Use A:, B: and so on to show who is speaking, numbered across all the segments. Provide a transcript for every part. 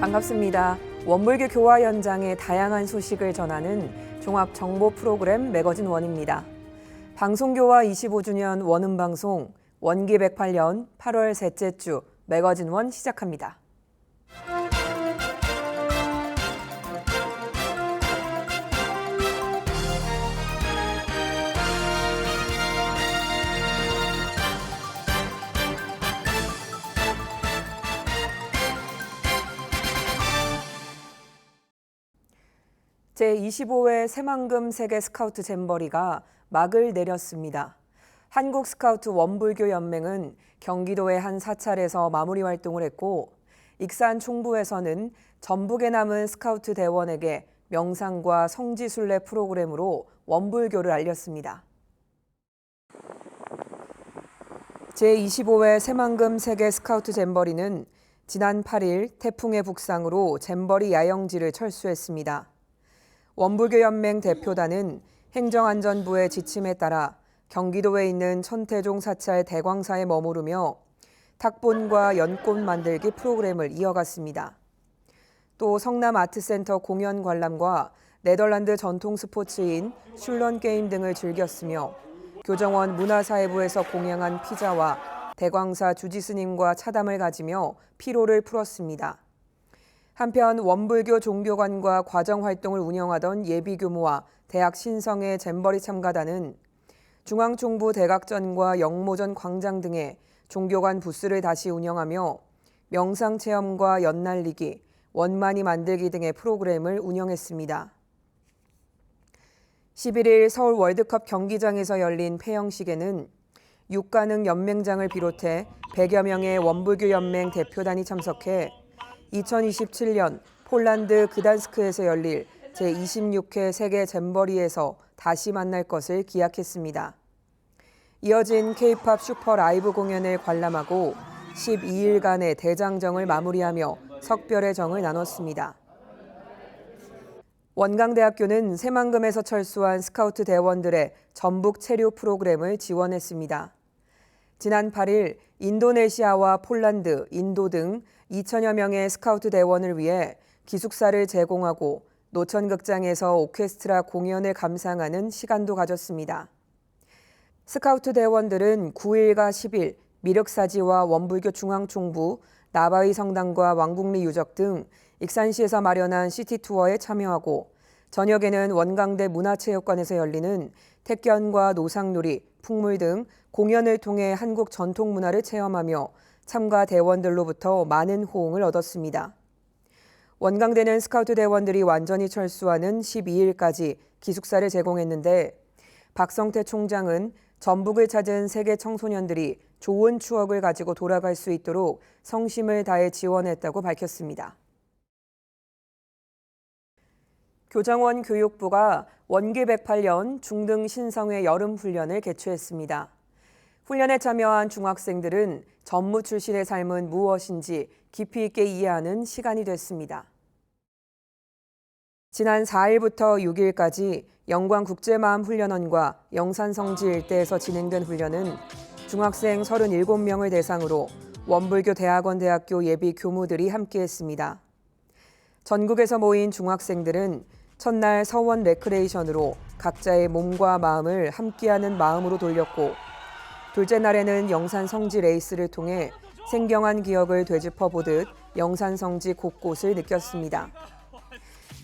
A: 반갑습니다. 원불교 교화 현장의 다양한 소식을 전하는 종합 정보 프로그램 매거진 원입니다. 방송교화 25주년 원음방송 원기 108년 8월 셋째 주 매거진 원 시작합니다. 제25회 새만금 세계 스카우트 잼버리가 막을 내렸습니다. 한국 스카우트 원불교 연맹은 경기도의 한 사찰에서 마무리 활동을 했고, 익산 총부에서는 전북에 남은 스카우트 대원에게 명상과 성지순례 프로그램으로 원불교를 알렸습니다. 제25회 새만금 세계 스카우트 잼버리는 지난 8일 태풍의 북상으로 잼버리 야영지를 철수했습니다. 원불교 연맹 대표단은 행정안전부의 지침에 따라 경기도에 있는 천태종 사찰 대광사에 머무르며 탁본과 연꽃 만들기 프로그램을 이어갔습니다. 또 성남 아트센터 공연 관람과 네덜란드 전통 스포츠인 슐런 게임 등을 즐겼으며 교정원 문화사회부에서 공양한 피자와 대광사 주지스님과 차담을 가지며 피로를 풀었습니다. 한편 원불교 종교관과 과정활동을 운영하던 예비교무와 대학 신성의 잼버리 참가단은 중앙총부 대각전과 영모전 광장 등의 종교관 부스를 다시 운영하며 명상체험과 연날리기, 원만이 만들기 등의 프로그램을 운영했습니다. 11일 서울 월드컵 경기장에서 열린 폐영식에는 육가능 연맹장을 비롯해 100여 명의 원불교 연맹 대표단이 참석해 2027년 폴란드 그단스크에서 열릴 제26회 세계 잼버리에서 다시 만날 것을 기약했습니다. 이어진 K-팝 슈퍼 라이브 공연을 관람하고 12일간의 대장정을 마무리하며 석별의 정을 나눴습니다. 원광대학교는 새만금에서 철수한 스카우트 대원들의 전북 체류 프로그램을 지원했습니다. 지난 8일 인도네시아와 폴란드, 인도 등 2천여 명의 스카우트 대원을 위해 기숙사를 제공하고 노천극장에서 오케스트라 공연을 감상하는 시간도 가졌습니다. 스카우트 대원들은 9일과 10일 미륵사지와 원불교 중앙총부, 나바위 성당과 왕국리 유적 등 익산시에서 마련한 시티투어에 참여하고 저녁에는 원광대 문화체육관에서 열리는 택견과 노상놀이, 풍물 등 공연을 통해 한국 전통 문화를 체험하며 참가 대원들로부터 많은 호응을 얻었습니다. 원광대는 스카우트 대원들이 완전히 철수하는 12일까지 기숙사를 제공했는데 박성태 총장은 전북을 찾은 세계 청소년들이 좋은 추억을 가지고 돌아갈 수 있도록 성심을 다해 지원했다고 밝혔습니다. 교정원 교육부가 원기 108년 중등 신성회 여름훈련을 개최했습니다. 훈련에 참여한 중학생들은 전무 출신의 삶은 무엇인지 깊이 있게 이해하는 시간이 됐습니다. 지난 4일부터 6일까지 영광국제마음훈련원과 영산성지 일대에서 진행된 훈련은 중학생 37명을 대상으로 원불교 대학원 대학교 예비 교무들이 함께했습니다. 전국에서 모인 중학생들은 첫날 서원 레크레이션으로 각자의 몸과 마음을 함께하는 마음으로 돌렸고, 둘째 날에는 영산성지 레이스를 통해 생경한 기억을 되짚어보듯 영산성지 곳곳을 느꼈습니다.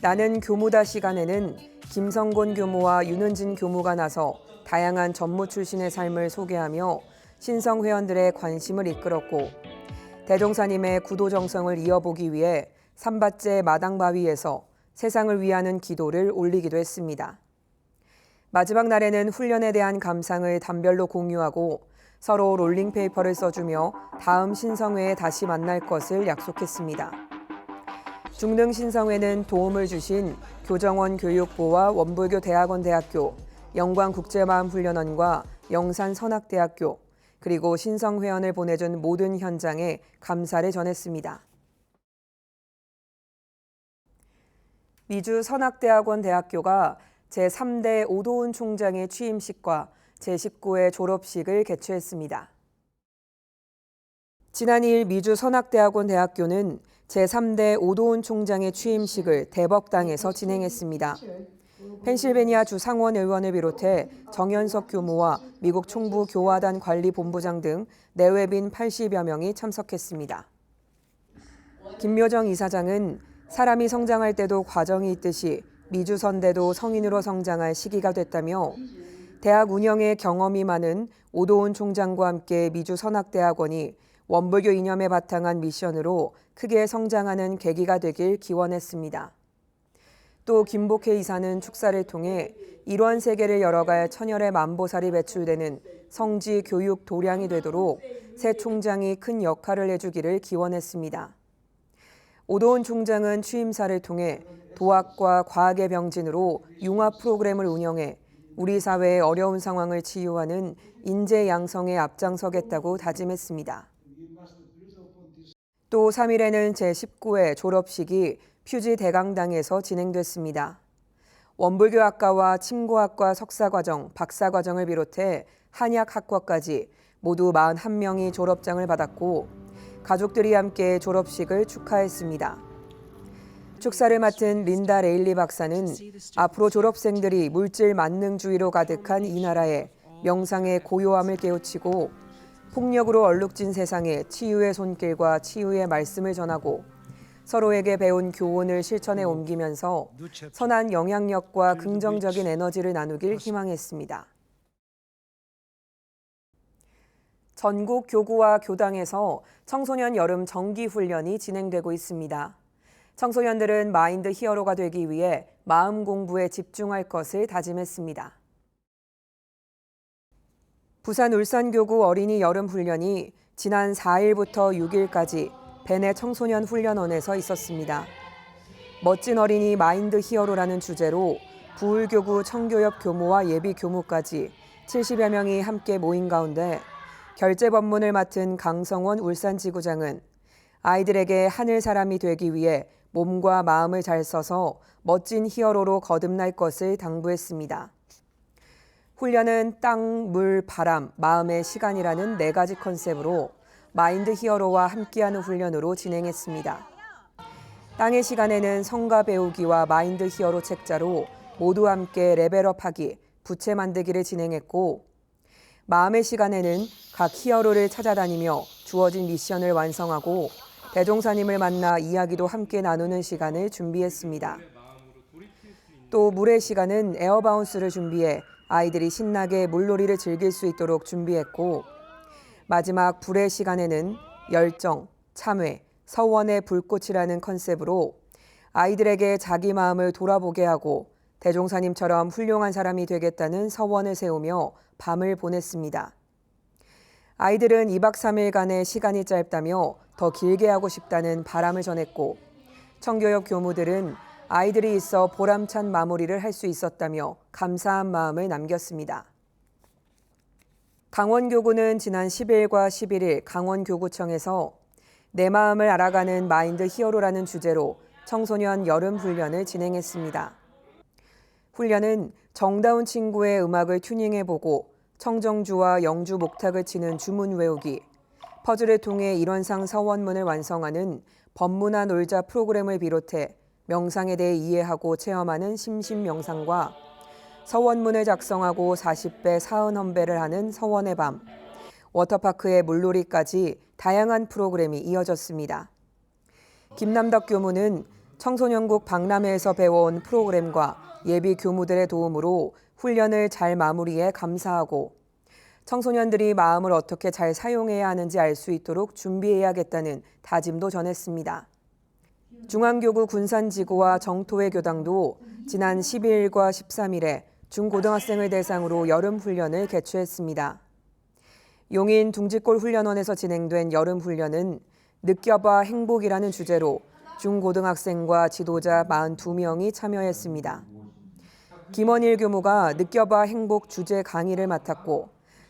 A: 나는 교무다 시간에는 김성곤 교무와 윤은진 교무가 나서 다양한 전무 출신의 삶을 소개하며 신성 회원들의 관심을 이끌었고, 대종사님의 구도정성을 이어보기 위해 삼밭제 마당바위에서 세상을 위하는 기도를 올리기도 했습니다. 마지막 날에는 훈련에 대한 감상을 단별로 공유하고 서로 롤링페이퍼를 써주며 다음 신성회에 다시 만날 것을 약속했습니다. 중등 신성회는 도움을 주신 교정원 교육부와 원불교 대학원 대학교, 영광국제마음훈련원과 영산선악대학교, 그리고 신성회원을 보내준 모든 현장에 감사를 전했습니다. 미주 선악대학원 대학교가 제3대 오도훈 총장의 취임식과 제19회 졸업식을 개최했습니다. 지난 2일 미주 선악대학원 대학교는 제3대 오도훈 총장의 취임식을 대법당에서 진행했습니다. 펜실베니아주 상원 의원을 비롯해 정연석 교무와 미국 총부 교화단 관리본부장 등 내외빈 80여 명이 참석했습니다. 김묘정 이사장은 사람이 성장할 때도 과정이 있듯이 미주선대도 성인으로 성장할 시기가 됐다며 대학 운영에 경험이 많은 오도훈 총장과 함께 미주선학대학원이 원불교 이념에 바탕한 미션으로 크게 성장하는 계기가 되길 기원했습니다. 또 김복혜 이사는 축사를 통해 일원 세계를 열어갈 천열의 만보살이 배출되는 성지 교육 도량이 되도록 새 총장이 큰 역할을 해주기를 기원했습니다. 오도훈 총장은 취임사를 통해 도학과 과학의 병진으로 융합 프로그램을 운영해 우리 사회의 어려운 상황을 치유하는 인재 양성에 앞장서겠다고 다짐했습니다. 또 3일에는 제19회 졸업식이 퓨지 대강당에서 진행됐습니다. 원불교학과와 침고학과 석사과정, 박사과정을 비롯해 한약학과까지 모두 41명이 졸업장을 받았고 가족들이 함께 졸업식을 축하했습니다. 축사를 맡은 린다 레일리 박사는 앞으로 졸업생들이 물질 만능주의로 가득한 이 나라에 명상의 고요함을 깨우치고 폭력으로 얼룩진 세상에 치유의 손길과 치유의 말씀을 전하고 서로에게 배운 교훈을 실천에 옮기면서 선한 영향력과 긍정적인 에너지를 나누길 희망했습니다. 전국 교구와 교당에서 청소년 여름 정기 훈련이 진행되고 있습니다. 청소년들은 마인드 히어로가 되기 위해 마음 공부에 집중할 것을 다짐했습니다. 부산 울산교구 어린이 여름 훈련이 지난 4일부터 6일까지 벤의 청소년 훈련원에서 있었습니다. 멋진 어린이 마인드 히어로라는 주제로 부울교구 청교협 교무와 예비 교무까지 70여 명이 함께 모인 가운데 결제 법문을 맡은 강성원 울산지구장은 아이들에게 하늘 사람이 되기 위해 몸과 마음을 잘 써서 멋진 히어로로 거듭날 것을 당부했습니다. 훈련은 땅, 물, 바람, 마음의 시간이라는 4가지 컨셉으로 마인드 히어로와 함께하는 훈련으로 진행했습니다. 땅의 시간에는 성가 배우기와 마인드 히어로 책자로 모두 함께 레벨업하기, 부채 만들기를 진행했고 마음의 시간에는 각 히어로를 찾아다니며 주어진 미션을 완성하고 대종사님을 만나 이야기도 함께 나누는 시간을 준비했습니다. 또 물의 시간은 에어바운스를 준비해 아이들이 신나게 물놀이를 즐길 수 있도록 준비했고 마지막 불의 시간에는 열정, 참회, 서원의 불꽃이라는 컨셉으로 아이들에게 자기 마음을 돌아보게 하고 대종사님처럼 훌륭한 사람이 되겠다는 서원을 세우며 밤을 보냈습니다. 아이들은 2박 3일간의 시간이 짧다며 더 길게 하고 싶다는 바람을 전했고 청교협 교무들은 아이들이 있어 보람찬 마무리를 할 수 있었다며 감사한 마음을 남겼습니다. 강원교구는 지난 10일과 11일 강원교구청에서 내 마음을 알아가는 마인드 히어로라는 주제로 청소년 여름 훈련을 진행했습니다. 훈련은 정다운 친구의 음악을 튜닝해보고 청정주와 영주 목탁을 치는 주문 외우기, 퍼즐을 통해 일원상 서원문을 완성하는 법문화 놀자 프로그램을 비롯해 명상에 대해 이해하고 체험하는 심심명상과 서원문을 작성하고 40배 사은헌배를 하는 서원의 밤, 워터파크의 물놀이까지 다양한 프로그램이 이어졌습니다. 김남덕 교무는 청소년국 박람회에서 배워온 프로그램과 예비 교무들의 도움으로 훈련을 잘 마무리해 감사하고 청소년들이 마음을 어떻게 잘 사용해야 하는지 알 수 있도록 준비해야겠다는 다짐도 전했습니다. 중앙교구 군산지구와 정토회 교당도 지난 12일과 13일에 중고등학생을 대상으로 여름 훈련을 개최했습니다. 용인 둥지골 훈련원에서 진행된 여름 훈련은 느껴봐 행복이라는 주제로 중고등학생과 지도자 42명이 참여했습니다. 김원일 교무가 느껴봐 행복 주제 강의를 맡았고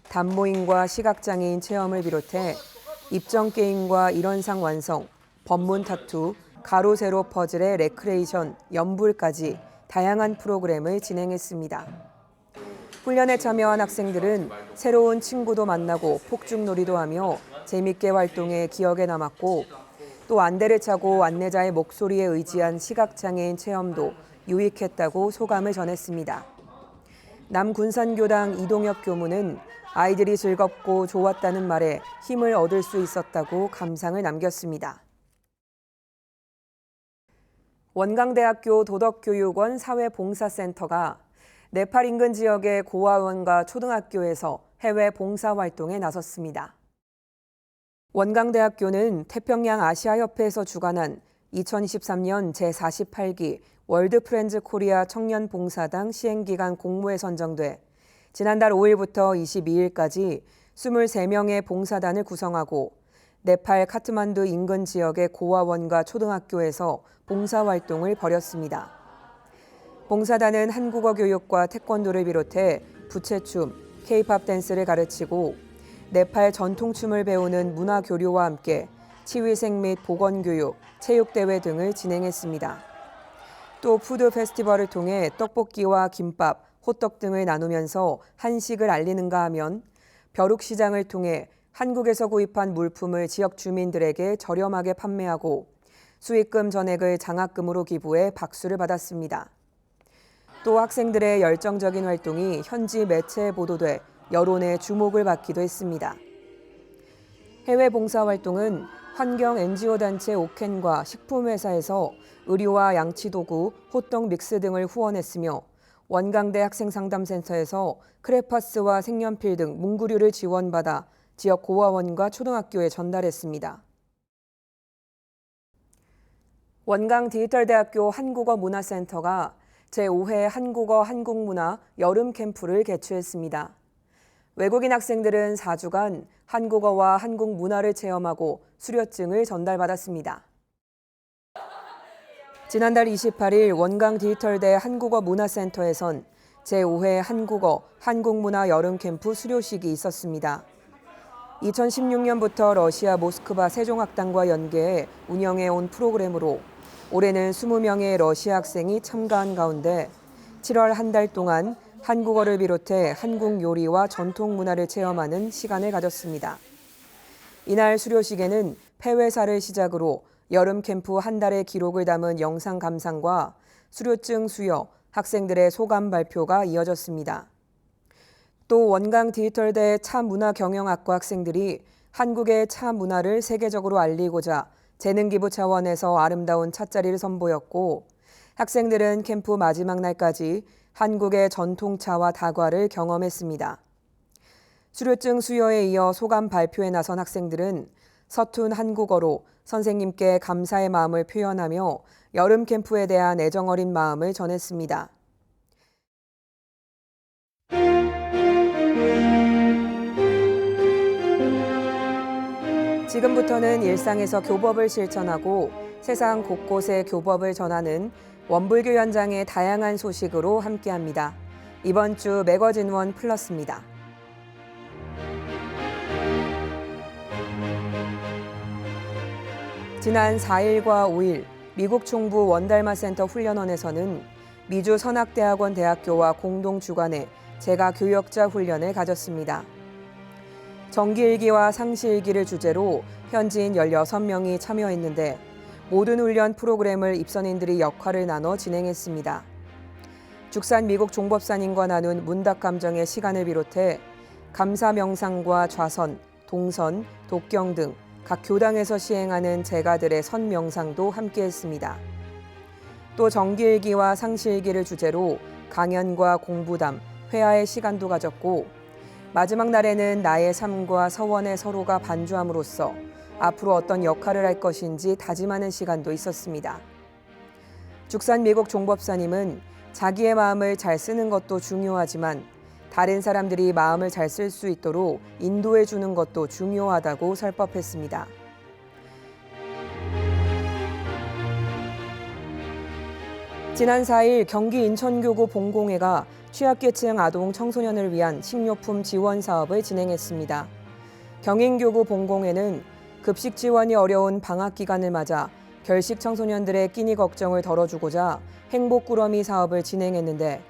A: 단모임과 시각장애인 체험을 비롯해 입정게임과 일원상 완성, 법문 타투, 가로 세로 퍼즐의 레크레이션, 연불까지 다양한 프로그램을 진행했습니다. 훈련에 참여한 학생들은 새로운 친구도 만나고 폭죽놀이도 하며 재밌게 활동해 기억에 남았고 또 안대를 차고 안내자의 목소리에 의지한 시각장애인 체험도 유익했다고 소감을 전했습니다. 남군산교당 이동혁 교무는 아이들이 즐겁고 좋았다는 말에 힘을 얻을 수 있었다고 감상을 남겼습니다. 원광대학교 도덕교육원 사회봉사센터가 네팔 인근 지역의 고아원과 초등학교에서 해외 봉사활동에 나섰습니다. 원광대학교는 태평양 아시아협회에서 주관한 2023년 제48기 월드 프렌즈 코리아 청년봉사당 시행기간 공모에 선정돼 지난달 5일부터 22일까지 23명의 봉사단을 구성하고 네팔 카트만두 인근 지역의 고아원과 초등학교에서 봉사활동을 벌였습니다. 봉사단은 한국어 교육과 태권도를 비롯해 부채춤, K-팝 댄스를 가르치고 네팔 전통춤을 배우는 문화교류와 함께 치위생 및 보건교육, 체육대회 등을 진행했습니다. 또 푸드 페스티벌을 통해 떡볶이와 김밥, 호떡 등을 나누면서 한식을 알리는가 하면 벼룩시장을 통해 한국에서 구입한 물품을 지역 주민들에게 저렴하게 판매하고 수익금 전액을 장학금으로 기부해 박수를 받았습니다. 또 학생들의 열정적인 활동이 현지 매체에 보도돼 여론의 주목을 받기도 했습니다. 해외 봉사활동은 환경 NGO 단체 오켄과 식품회사에서 의류와 양치도구, 호떡 믹스 등을 후원했으며 원광대 학생상담센터에서 크레파스와 색연필 등 문구류를 지원받아 지역 고아원과 초등학교에 전달했습니다. 원광 디지털대학교 한국어문화센터가 제5회 한국어 한국문화 여름 캠프를 개최했습니다. 외국인 학생들은 4주간 한국어와 한국 문화를 체험하고 수료증을 전달받았습니다. 지난달 28일 원광 디지털대 한국어문화센터에선 제5회 한국어 한국문화 여름 캠프 수료식이 있었습니다. 2016년부터 러시아 모스크바 세종학당과 연계해 운영해온 프로그램으로 올해는 20명의 러시아 학생이 참가한 가운데 7월 한 달 동안 한국어를 비롯해 한국 요리와 전통 문화를 체험하는 시간을 가졌습니다. 이날 수료식에는 폐회사를 시작으로 여름 캠프 한 달의 기록을 담은 영상 감상과 수료증 수여, 학생들의 소감 발표가 이어졌습니다. 또 원광 디지털대 차문화경영학과 학생들이 한국의 차 문화를 세계적으로 알리고자 재능기부 차원에서 아름다운 찻자리를 선보였고 학생들은 캠프 마지막 날까지 한국의 전통차와 다과를 경험했습니다. 수료증 수여에 이어 소감 발표에 나선 학생들은 서툰 한국어로 선생님께 감사의 마음을 표현하며 여름 캠프에 대한 애정 어린 마음을 전했습니다. 지금부터는 일상에서 교법을 실천하고 세상 곳곳의 교법을 전하는 원불교 현장의 다양한 소식으로 함께합니다. 이번 주 매거진원 플러스입니다. 지난 4일과 5일 미국 총부 원달마 센터 훈련원에서는 미주 선악대학원 대학교와 공동 주관해 재가 교역자 훈련을 가졌습니다. 정기일기와 상시일기를 주제로 현지인 16명이 참여했는데 모든 훈련 프로그램을 입선인들이 역할을 나눠 진행했습니다. 죽산 미국 종법사님과 나눈 문답감정의 시간을 비롯해 감사 명상과 좌선, 동선, 독경 등 각 교당에서 시행하는 제가들의 선명상도 함께했습니다. 또 정기일기와 상시일기를 주제로 강연과 공부담, 회화의 시간도 가졌고 마지막 날에는 나의 삶과 서원의 서로가 반주함으로써 앞으로 어떤 역할을 할 것인지 다짐하는 시간도 있었습니다. 죽산 미국 종법사님은 자기의 마음을 잘 쓰는 것도 중요하지만 다른 사람들이 마음을 잘 쓸 수 있도록 인도해 주는 것도 중요하다고 설법했습니다. 지난 4일 경기 인천교구 봉공회가 취약계층 아동 청소년을 위한 식료품 지원 사업을 진행했습니다. 경인교구 봉공회는 급식 지원이 어려운 방학 기간을 맞아 결식 청소년들의 끼니 걱정을 덜어주고자 행복꾸러미 사업을 진행했는데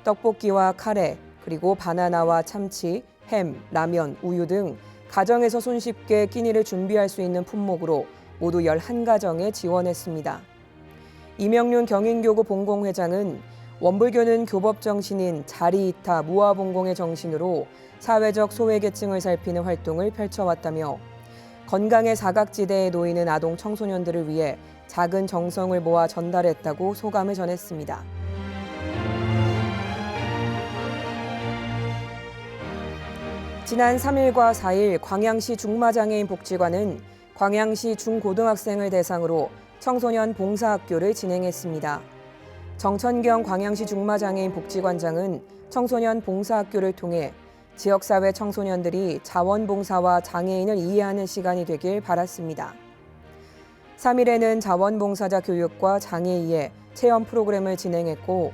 A: 떡볶이와 카레, 그리고 바나나와 참치, 햄, 라면, 우유 등 가정에서 손쉽게 끼니를 준비할 수 있는 품목으로 모두 11가정에 지원했습니다. 이명륜 경인교구 본공회장은 원불교는 교법 정신인 자리이타 무아봉공의 정신으로 사회적 소외계층을 살피는 활동을 펼쳐왔다며 건강의 사각지대에 놓이는 아동 청소년들을 위해 작은 정성을 모아 전달했다고 소감을 전했습니다. 지난 3일과 4일 광양시 중마장애인 복지관은 광양시 중고등학생을 대상으로 청소년 봉사학교를 진행했습니다. 정천경 광양시 중마장애인 복지관장은 청소년 봉사학교를 통해 지역사회 청소년들이 자원봉사와 장애인을 이해하는 시간이 되길 바랐습니다. 3일에는 자원봉사자 교육과 장애이해 체험 프로그램을 진행했고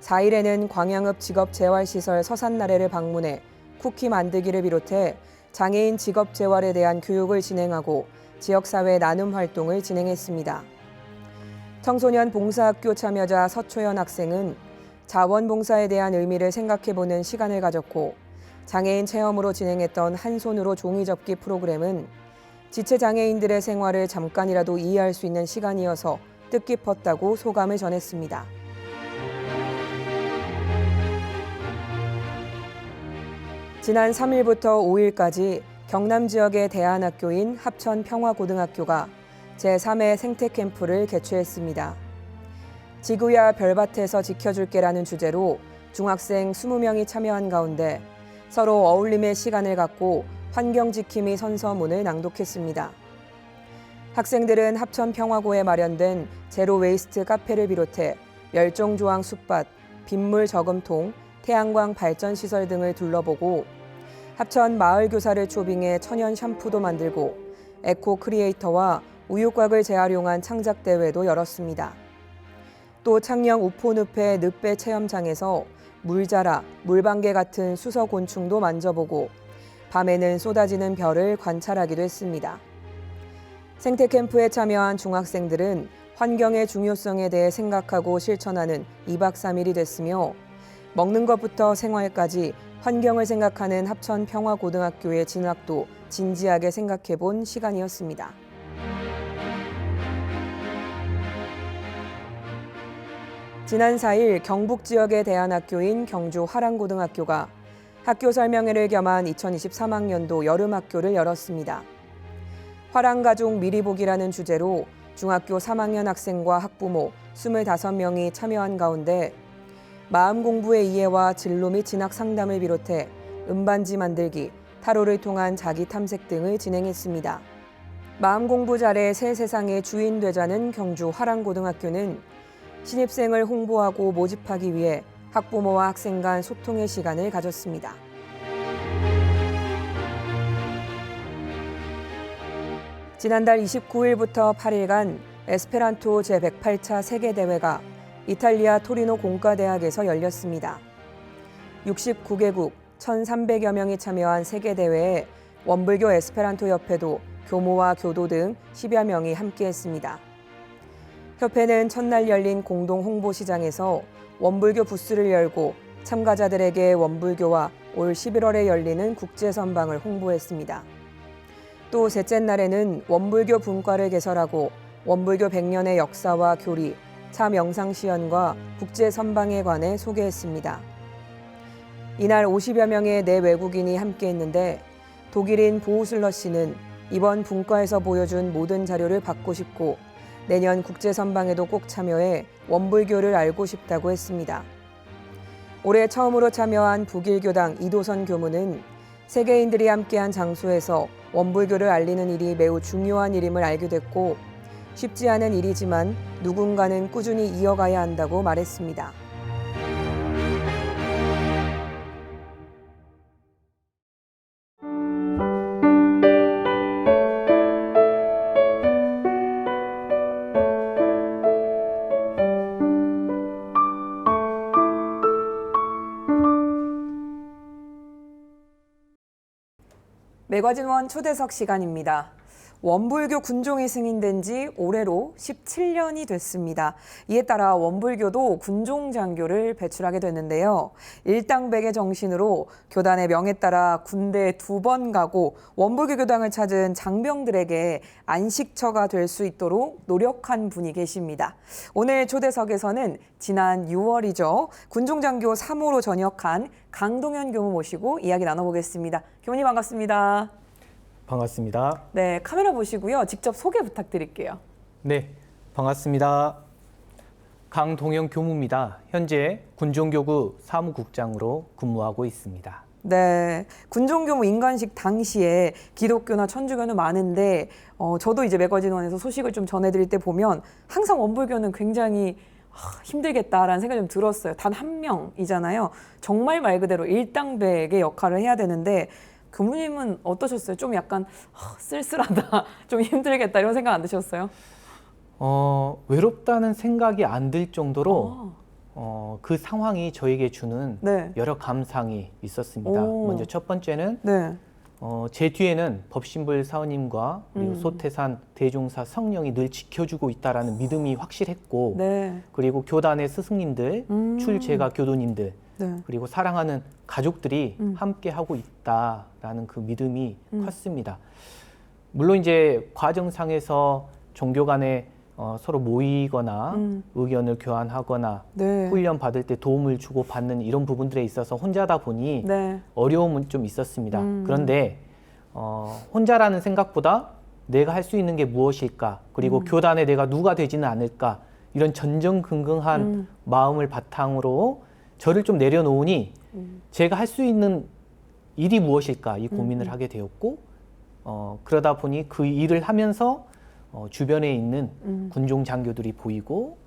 A: 4일에는 광양읍 직업재활시설 서산나래를 방문해 쿠키 만들기를 비롯해 장애인 직업재활에 대한 교육을 진행하고 지역사회 나눔 활동을 진행했습니다. 청소년 봉사학교 참여자 서초연 학생은 자원봉사에 대한 의미를 생각해보는 시간을 가졌고 장애인 체험으로 진행했던 한 손으로 종이접기 프로그램은 지체장애인들의 생활을 잠깐이라도 이해할 수 있는 시간이어서 뜻깊었다고 소감을 전했습니다. 지난 3일부터 5일까지 경남 지역의 대안학교인 합천평화고등학교가 제3회 생태캠프를 개최했습니다. 지구야 별밭에서 지켜줄게라는 주제로 중학생 20명이 참여한 가운데 서로 어울림의 시간을 갖고 환경지킴이 선서문을 낭독했습니다. 학생들은 합천평화고에 마련된 제로웨이스트 카페를 비롯해 멸종조항 숲밭, 빗물 저금통, 태양광 발전시설 등을 둘러보고 합천 마을교사를 초빙해 천연 샴푸도 만들고 에코 크리에이터와 우유곽을 재활용한 창작대회도 열었습니다. 또 창녕 우포늪의 늪배 체험장에서 물자라, 물방개 같은 수서곤충도 만져보고 밤에는 쏟아지는 별을 관찰하기도 했습니다. 생태캠프에 참여한 중학생들은 환경의 중요성에 대해 생각하고 실천하는 2박 3일이 됐으며 먹는 것부터 생활까지 환경을 생각하는 합천평화고등학교의 진학도 진지하게 생각해본 시간이었습니다. 지난 4일 경북 지역의 대안학교인 경주 화랑고등학교가 학교 설명회를 겸한 2023학년도 여름학교를 열었습니다. 화랑가족 미리보기라는 주제로 중학교 3학년 학생과 학부모 25명이 참여한 가운데 마음 공부의 이해와 진로 및 진학 상담을 비롯해 음반지 만들기, 타로를 통한 자기 탐색 등을 진행했습니다. 마음 공부 잘해 새 세상의 주인 되자는 경주 화랑고등학교는 신입생을 홍보하고 모집하기 위해 학부모와 학생 간 소통의 시간을 가졌습니다. 지난달 29일부터 8일간 에스페란토 제108차 세계대회가 이탈리아 토리노 공과대학에서 열렸습니다. 69개국 1,300여 명이 참여한 세계대회에 원불교 에스페란토 협회도 교모와 교도 등 10여 명이 함께했습니다. 협회는 첫날 열린 공동 홍보시장에서 원불교 부스를 열고 참가자들에게 원불교와 올 11월에 열리는 국제선방을 홍보했습니다. 또 셋째 날에는 원불교 분과를 개설하고 원불교 100년의 역사와 교리, 차명상시연과 국제선방에 관해 소개했습니다. 이날 50여 명의 내외국인이 함께했는데 독일인 보우슬러 씨는 이번 분과에서 보여준 모든 자료를 받고 싶고 내년 국제선방에도 꼭 참여해 원불교를 알고 싶다고 했습니다. 올해 처음으로 참여한 북일교당 이도선 교무는 세계인들이 함께한 장소에서 원불교를 알리는 일이 매우 중요한 일임을 알게 됐고 쉽지 않은 일이지만 누군가는 꾸준히 이어가야 한다고 말했습니다. 매거진원 초대석 시간입니다. 원불교 군종이 승인된 지 올해로 17년이 됐습니다. 이에 따라 원불교도 군종장교를 배출하게 됐는데요. 일당백의 정신으로 교단의 명에 따라 군대에 2번 가고 원불교 교당을 찾은 장병들에게 안식처가 될 수 있도록 노력한 분이 계십니다. 오늘 초대석에서는 지난 6월이죠. 군종장교 3호로 전역한 강동현 교무 모시고 이야기 나눠보겠습니다. 교무님 반갑습니다.
B: 반갑습니다.
A: 네, 카메라 보시고요. 직접 소개 부탁드릴게요.
B: 네, 반갑습니다. 강동현 교무입니다. 현재 군종교구 사무국장으로 근무하고 있습니다.
A: 네, 군종교무 인관식 당시에 기독교나 천주교는 많은데 저도 이제 매거진원에서 소식을 좀 전해드릴 때 보면 항상 원불교는 굉장히 힘들겠다라는 생각이 좀 들었어요. 단 한 명이잖아요. 정말 말 그대로 일당백의 역할을 해야 되는데 교무님은 어떠셨어요? 좀 약간 쓸쓸하다, 좀 힘들겠다 이런 생각 안 드셨어요?
B: 외롭다는 생각이 안 들 정도로 그 상황이 저에게 주는
A: 네.
B: 여러 감상이 있었습니다. 먼저 첫 번째는
A: 네.
B: 제 뒤에는 법신불 사원님과 그리고 소태산 대종사 성령이 늘 지켜주고 있다라는 믿음이 확실했고
A: 네.
B: 그리고 교단의 스승님들, 출제가 교도님들
A: 네.
B: 그리고 사랑하는 가족들이 함께 하고 있다라는 그 믿음이 컸습니다. 물론 이제 과정상에서 종교 간에 서로 모이거나 의견을 교환하거나
A: 네.
B: 훈련 받을 때 도움을 주고 받는 이런 부분들에 있어서 혼자다 보니
A: 네.
B: 어려움은 좀 있었습니다. 그런데 혼자라는 생각보다 내가 할 수 있는 게 무엇일까, 그리고 교단에 내가 누가 되지는 않을까, 이런 전전긍긍한 마음을 바탕으로 저를 좀 내려놓으니 제가 할 수 있는 일이 무엇일까 이 고민을 하게 되었고 그러다 보니 그 일을 하면서 주변에 있는 군종 장교들이 보이고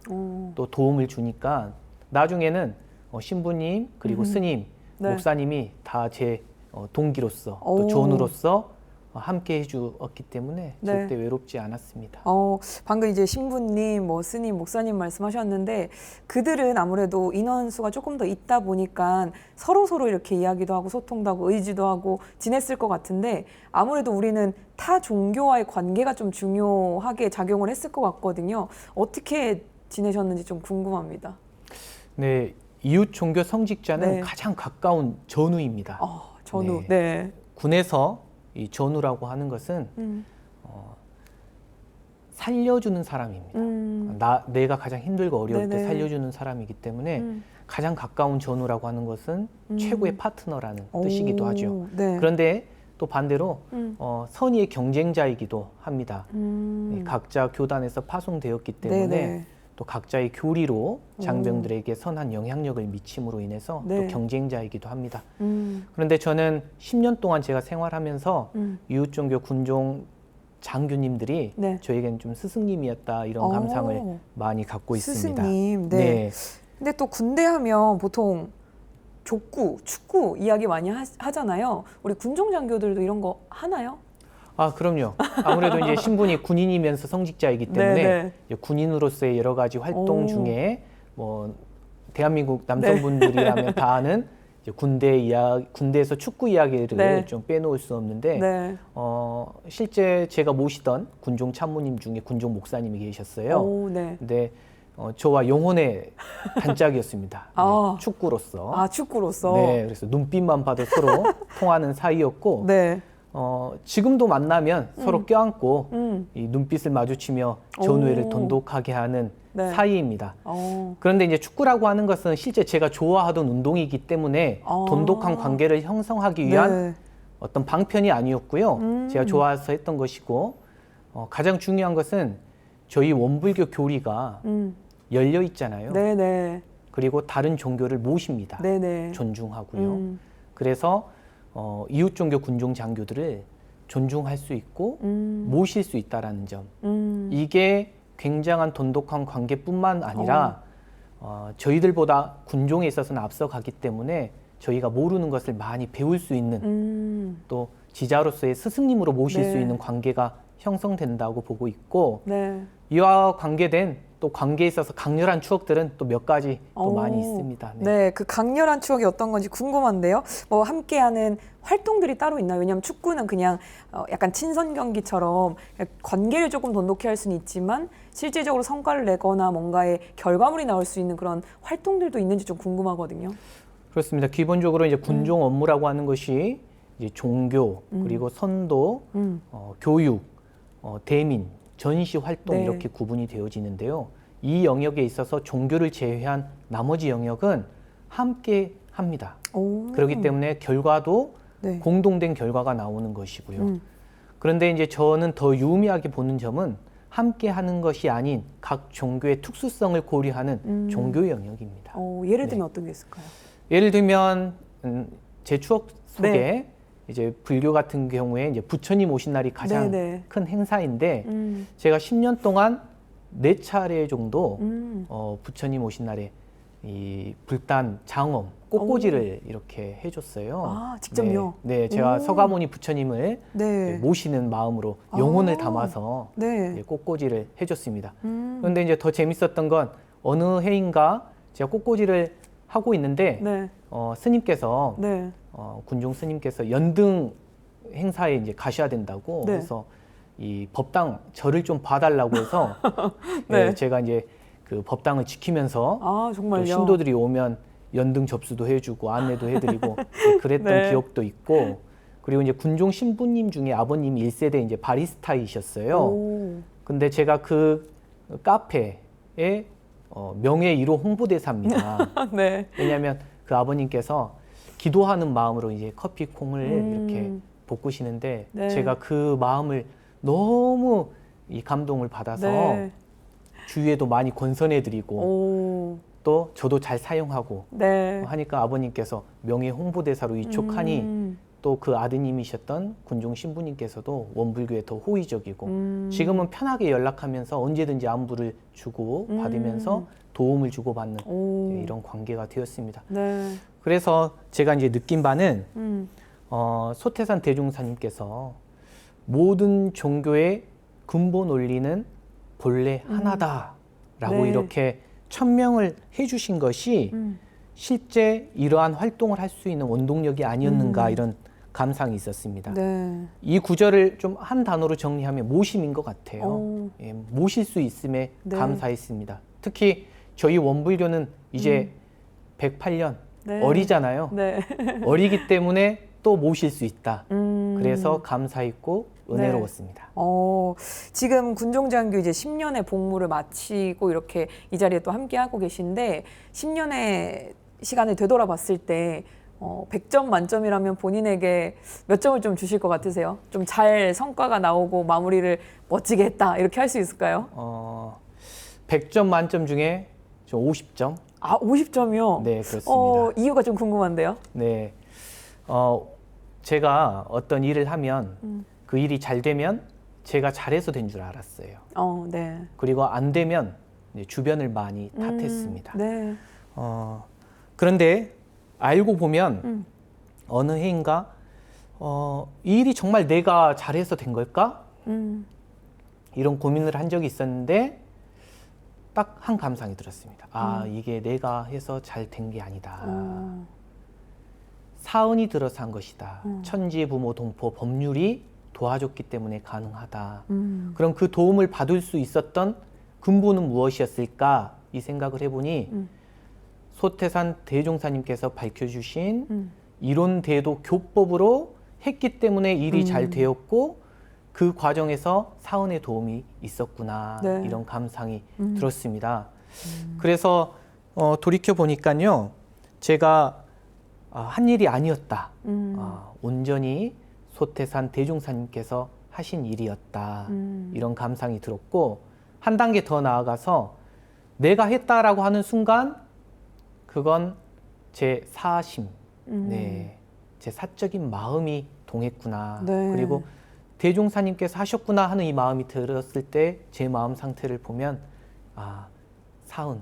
B: 또 도움을 주니까 나중에는 신부님 그리고 스님,
A: 네.
B: 목사님이 다 제 동기로서 또 조언으로서 함께 해주었기 때문에
A: 네.
B: 절대 외롭지 않았습니다.
A: 방금 이제 신부님, 스님, 목사님 말씀하셨는데 그들은 아무래도 인원수가 조금 더 있다 보니까 서로 이렇게 이야기도 하고 소통도 하고 의지도 하고 지냈을 것 같은데 아무래도 우리는 타 종교와의 관계가 좀 중요하게 작용을 했을 것 같거든요. 어떻게 지내셨는지 좀 궁금합니다.
B: 네, 이웃 종교 성직자는
A: 네.
B: 가장 가까운 전우입니다.
A: 전우.
B: 네.
A: 네.
B: 군에서 이 전우라고 하는 것은 살려주는 사람입니다. 내가 가장 힘들고 어려울
A: 네네.
B: 때 살려주는 사람이기 때문에 가장 가까운 전우라고 하는 것은 최고의 파트너라는 뜻이기도 하죠.
A: 네.
B: 그런데 또 반대로 선의의 경쟁자이기도 합니다. 각자 교단에서 파송되었기 때문에
A: 네네.
B: 또 각자의 교리로 장병들에게 선한 영향력을 미침으로 인해서
A: 네.
B: 또 경쟁자이기도 합니다. 그런데 저는 10년 동안 제가 생활하면서 이웃종교 군종 장교님들이
A: 네.
B: 저에게는 좀 스승님이었다 이런 감상을 많이 갖고 있습니다.
A: 스승님. 네.
B: 네.
A: 근데 또 군대 하면 보통 족구, 축구 이야기 많이 하잖아요. 우리 군종 장교들도 이런 거 하나요?
B: 아, 그럼요. 아무래도 이제 신분이 군인이면서 성직자이기 때문에 이제 군인으로서의 여러 가지 활동 중에 뭐 대한민국 남성분들이라면 다 아는 이제 군대에서 축구 이야기를 좀 빼놓을 수 없는데 실제 제가 모시던 군종 참모님 중에 군종 목사님이 계셨어요. 근데 저와 영혼의 단짝이었습니다. 네, 축구로서.
A: 축구로서.
B: 네, 그래서 눈빛만 봐도 서로 통하는 사이였고.
A: 네.
B: 지금도 만나면 서로 껴안고 이 눈빛을 마주치며 전우회를 돈독하게 하는 사이입니다. 그런데 이제 축구라고 하는 것은 실제 제가 좋아하던 운동이기 때문에 돈독한 관계를 형성하기 위한 어떤 방편이 아니었고요. 제가 좋아해서 했던 것이고 가장 중요한 것은 저희 원불교 교리가 열려 있잖아요.
A: 네네.
B: 그리고 다른 종교를 모십니다.
A: 네네.
B: 존중하고요. 그래서 이웃 종교 군종 장교들을 존중할 수 있고 모실 수 있다라는 점. 이게 굉장한 돈독한 관계뿐만 아니라 저희들보다 군종에 있어서는 앞서가기 때문에 저희가 모르는 것을 많이 배울 수 있는 또 지자로서의 스승님으로 모실 수 있는 관계가 형성된다고 보고 있고
A: 네.
B: 이와 관계된 또 관계에 있어서 강렬한 추억들은 또 몇 가지 또
A: 오.
B: 많이 있습니다. 네.
A: 네, 그 강렬한 추억이 어떤 건지 궁금한데요. 뭐 함께하는 활동들이 따로 있나요? 왜냐하면 축구는 그냥 약간 친선 경기처럼 관계를 조금 돈독히 할 수는 있지만 실질적으로 성과를 내거나 뭔가의 결과물이 나올 수 있는 그런 활동들도 있는지 좀 궁금하거든요.
B: 그렇습니다. 기본적으로 이제 군종 업무라고 하는 것이 이제 종교 그리고 선도, 교육, 대민, 전시 활동
A: 네.
B: 이렇게 구분이 되어지는데요. 이 영역에 있어서 종교를 제외한 나머지 영역은 함께 합니다.
A: 오.
B: 그렇기 때문에 결과도
A: 네.
B: 공동된 결과가 나오는 것이고요. 그런데 이제 저는 더 유의하게 보는 점은 함께 하는 것이 아닌 각 종교의 특수성을 고려하는 종교 영역입니다.
A: 예를 들면 어떤 게 있을까요?
B: 예를 들면 제 추억 속에
A: 네.
B: 이제 불교 같은 경우에 이제 부처님 오신 날이 가장
A: 네네.
B: 큰 행사인데 제가 10년 동안 4차례 정도 부처님 오신 날에 이 불단 장엄 꽃꽂이를 이렇게 해줬어요.
A: 아, 직접요?
B: 네, 네, 제가
A: 오.
B: 서가모니 부처님을
A: 네.
B: 모시는 마음으로 영혼을
A: 아.
B: 담아서
A: 네.
B: 꽃꽂이를 해줬습니다. 그런데 이제 더 재밌었던 건 어느 해인가 제가 꽃꽂이를 하고 있는데
A: 네.
B: 스님께서
A: 네.
B: 군종 스님께서 연등 행사에 이제 가셔야 된다고
A: 네.
B: 해서 이 법당 절을 좀 봐달라고 해서
A: 네.
B: 제가 이제 그 법당을 지키면서
A: 아,
B: 또
A: 정말요?
B: 신도들이 오면 연등 접수도 해주고 안내도 해드리고 그랬던
A: 네.
B: 기억도 있고 그리고 이제 군종 신부님 중에 아버님이 1세대 이제 바리스타이셨어요.
A: 오.
B: 근데 제가 그 카페에 명예 1호 홍보대사입니다.
A: 네.
B: 왜냐하면 그 아버님께서 기도하는 마음으로 이제 커피 콩을 이렇게 볶으시는데
A: 네.
B: 제가 그 마음을 너무 이 감동을 받아서
A: 네.
B: 주위에도 많이 권선해드리고
A: 오.
B: 또 저도 잘 사용하고
A: 네.
B: 하니까 아버님께서 명예 홍보대사로 위촉하니 또 그 아드님이셨던 군종 신부님께서도 원불교에 더 호의적이고 지금은 편하게 연락하면서 언제든지 안부를 주고 받으면서 도움을 주고받는
A: 오.
B: 이런 관계가 되었습니다.
A: 네.
B: 그래서 제가 이제 느낀 바는
A: 음.
B: 소태산 대종사님께서 모든 종교의 근본 원리는 본래 하나다라고
A: 네.
B: 이렇게 천명을 해주신 것이 실제 이러한 활동을 할 수 있는 원동력이 아니었는가 이런 감상이 있었습니다.
A: 네.
B: 이 구절을 좀 한 단어로 정리하면 모심인 것 같아요.
A: 오.
B: 예, 모실 수 있음에
A: 네.
B: 감사했습니다. 특히 저희 원불교는 이제 108년
A: 네.
B: 어리잖아요.
A: 네.
B: 어리기 때문에 또 모실 수 있다.
A: 음.
B: 그래서 감사했고 은혜로웠습니다.
A: 지금 군종장교 이제 10년의 복무를 마치고 이렇게 이 자리에 또 함께 하고 계신데 10년의 시간을 되돌아봤을 때 100점 만점이라면 본인에게 몇 점을 좀 주실 것 같으세요? 좀 잘 성과가 나오고 마무리를 멋지게 했다 이렇게 할 수 있을까요?
B: 100점 만점 중에 저 50점.
A: 아, 50점이요?
B: 네, 그렇습니다.
A: 이유가 좀 궁금한데요?
B: 네. 제가 어떤 일을 하면 그 일이 잘 되면 제가 잘해서 된 줄 알았어요.
A: 네.
B: 그리고 안 되면 이제 주변을 많이 탓했습니다.
A: 네.
B: 그런데 알고 보면 어느 해인가 이 일이 정말 내가 잘해서 된 걸까? 이런 고민을 한 적이 있었는데 딱 한 감상이 들었습니다. 아, 이게 내가 해서 잘 된 게 아니다. 사은이 들어서 한 것이다. 천지, 부모, 동포, 법률이 도와줬기 때문에 가능하다. 그럼 그 도움을 받을 수 있었던 근본은 무엇이었을까? 이 생각을 해보니 소태산 대종사님께서 밝혀주신 이론대도 교법으로 했기 때문에 일이 잘 되었고 그 과정에서 사은의 도움이 있었구나.
A: 네.
B: 이런 감상이 들었습니다. 그래서 돌이켜 보니까요, 제가 한 일이 아니었다. 온전히 소태산 대종사님께서 하신 일이었다. 이런 감상이 들었고 한 단계 더 나아가서 내가 했다라고 하는 순간 그건 제 사심, 네, 제 사적인 마음이 동했구나.
A: 네.
B: 그리고 대종사님께서 하셨구나 하는 이 마음이 들었을 때 제 마음 상태를 보면 사은,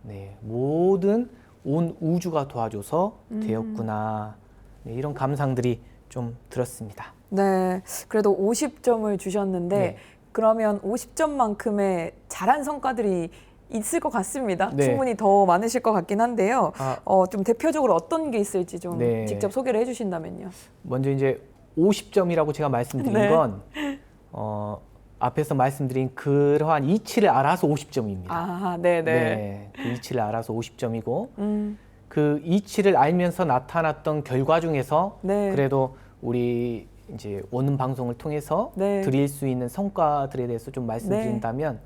B: 네, 모든 온 우주가 도와줘서 되었구나. 네, 이런 감상들이 좀 들었습니다.
C: 네, 그래도 50점을 주셨는데
B: 네.
C: 그러면 50점만큼의 잘한 성과들이 있을 것 같습니다.
B: 네.
C: 충분히 더 많으실 것 같긴 한데요.
B: 아,
C: 좀 대표적으로 어떤 게 있을지 좀
B: 네.
C: 직접 소개를 해주신다면요.
B: 먼저 이제 50점이라고 제가 말씀드린
C: 네.
B: 건 앞에서 말씀드린 그러한 이치를 알아서 50점입니다.
C: 아, 네네.
B: 네, 그 이치를 알아서 50점이고
C: 음,
B: 그 이치를 알면서 나타났던 결과 중에서
C: 네.
B: 그래도 우리 이제 오는 방송을 통해서
C: 네.
B: 드릴 수 있는 성과들에 대해서 좀 말씀드린다면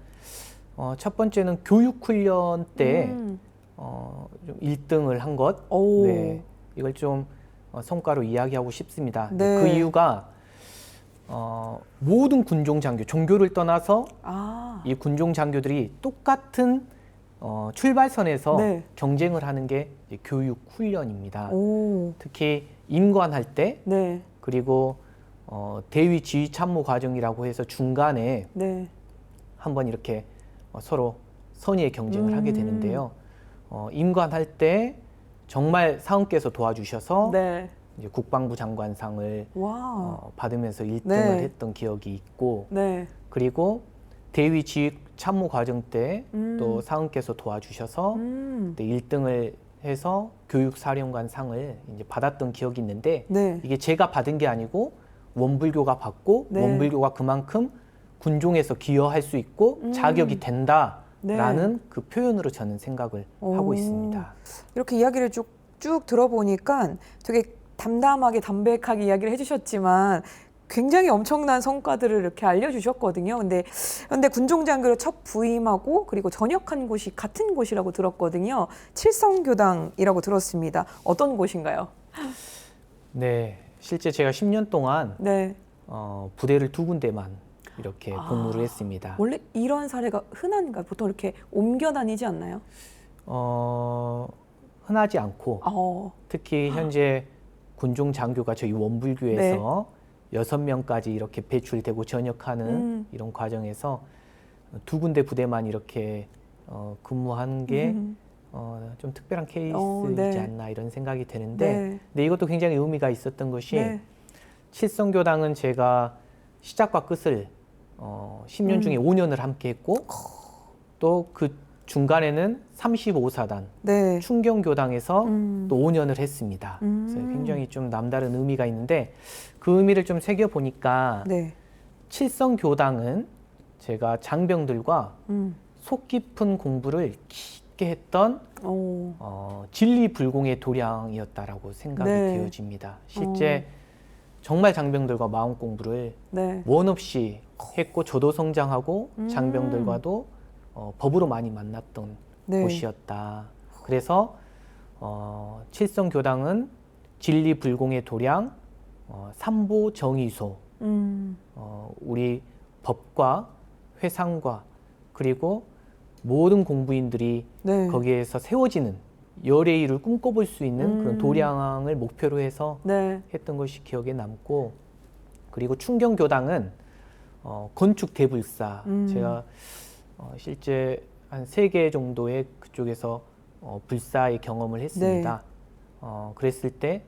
B: 첫 번째는 교육 훈련 때 좀 1등을 한 것.
C: 오.
B: 네, 이걸 좀 성과로 이야기하고 싶습니다.
C: 네.
B: 그 이유가 모든 군종 장교, 종교를 떠나서
C: 아,
B: 이 군종 장교들이 똑같은 출발선에서
C: 네.
B: 경쟁을 하는 게 이제 교육 훈련입니다.
C: 오,
B: 특히 임관할 때
C: 네,
B: 그리고 대위 지휘 참모 과정이라고 해서 중간에
C: 네.
B: 한번 이렇게 서로 선의의 경쟁을 하게 되는데요. 임관할 때 정말 사원께서 도와주셔서
C: 네.
B: 이제 국방부 장관상을
C: 와,
B: 받으면서 1등을
C: 네.
B: 했던 기억이 있고
C: 네.
B: 그리고 대위 지휘 참모 과정 때 또
C: 음.
B: 사원께서 도와주셔서
C: 음,
B: 1등을 해서 교육사령관 상을 이제 받았던 기억이 있는데
C: 네.
B: 이게 제가 받은 게 아니고 원불교가 받고
C: 네.
B: 원불교가 그만큼 군종에서 기여할 수 있고 자격이 된다라는 그 표현으로 저는 생각을 하고
C: 오.
B: 있습니다.
C: 이렇게 이야기를 쭉 들어보니까 되게 담담하게 담백하게 이야기를 해주셨지만 굉장히 엄청난 성과들을 이렇게 알려주셨거든요. 근데 군종장교로 첫 부임하고 그리고 전역한 곳이 같은 곳이라고 들었거든요. 칠성교당이라고 들었습니다. 어떤 곳인가요?
B: 네, 실제 제가 10년 동안
C: 네.
B: 부대를 2군데만 이렇게 복무를 했습니다.
C: 원래 이런 사례가 흔한가요? 보통 이렇게 옮겨 다니지 않나요?
B: 흔하지 않고 특히 현재 군종 장교가 저희 원불교에서 6명까지 이렇게 배출되고 전역하는 이런 과정에서 2군데 부대만 이렇게 근무하는 게 좀 특별한 케이스이지
C: 네.
B: 않나 이런 생각이 드는데
C: 네.
B: 근데 이것도 굉장히 의미가 있었던 것이
C: 네.
B: 칠성교당은 제가 시작과 끝을 10년 중에 5년을 함께 했고 또 그 중간에는 35사단
C: 네.
B: 충경교당에서 또 5년을 했습니다. 그래서 굉장히 좀 남다른 의미가 있는데 그 의미를 좀 새겨보니까
C: 네.
B: 칠성교당은 제가 장병들과 속 깊은 공부를 깊게 했던
C: 오.
B: 진리불공의 도량이었다라고 생각이
C: 네.
B: 되어집니다. 실제 정말 장병들과 마음 공부를
C: 네.
B: 원 없이 했고 저도 성장하고 장병들과도 법으로 많이 만났던
C: 네.
B: 곳이었다. 그래서 칠성교당은 진리불공의 도량, 삼보정의소, 우리 법과 회상과 그리고 모든 공부인들이
C: 네.
B: 거기에서 세워지는 열애의를 꿈꿔볼 수 있는 그런 도량을 목표로 해서
C: 네.
B: 했던 것이 기억에 남고 그리고 충경교당은 건축 대불사 제가 실제 한 3개 정도의 그쪽에서 불사의 경험을 했습니다. 그랬을 때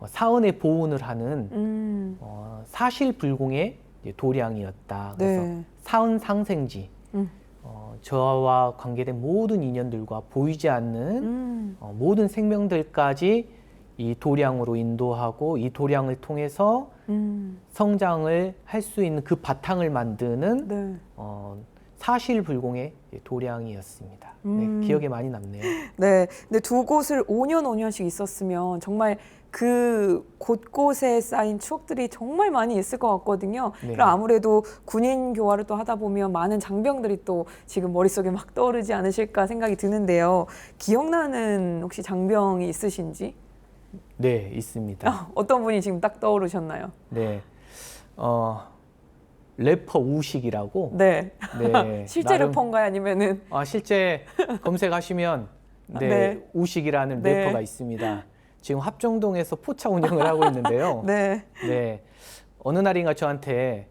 B: 사원의 보훈을 하는 사실불공의 이제 도량이었다. 그래서
C: 네.
B: 사은상생지 저와 관계된 모든 인연들과 보이지 않는 모든 생명들까지 이 도량으로 인도하고 이 도량을 통해서 성장을 할 수 있는 그 바탕을 만드는
C: 네.
B: 사실불공의 도량이었습니다. 네, 기억에 많이 남네요.
C: 네. 근데 두 곳을 5년씩 있었으면 정말 그 곳곳에 쌓인 추억들이 정말 많이 있을 것 같거든요.
B: 네.
C: 그럼 아무래도 군인 교화를 또 하다 보면 많은 장병들이 또 지금 머릿속에 막 떠오르지 않으실까 생각이 드는데요. 기억나는 혹시 장병이 있으신지?
B: 네, 있습니다.
C: 어떤 분이 지금 딱 떠오르셨나요?
B: 네, 래퍼 우식이라고.
C: 네.
B: 네,
C: 실제
B: 나름-
C: 래퍼인가요? 아니면은
B: 실제 검색하시면 네,
C: 네.
B: 우식이라는
C: 네.
B: 래퍼가 있습니다. 지금 합정동에서 포차 운영을 하고 있는데요.
C: 네.
B: 네, 어느 날인가 저한테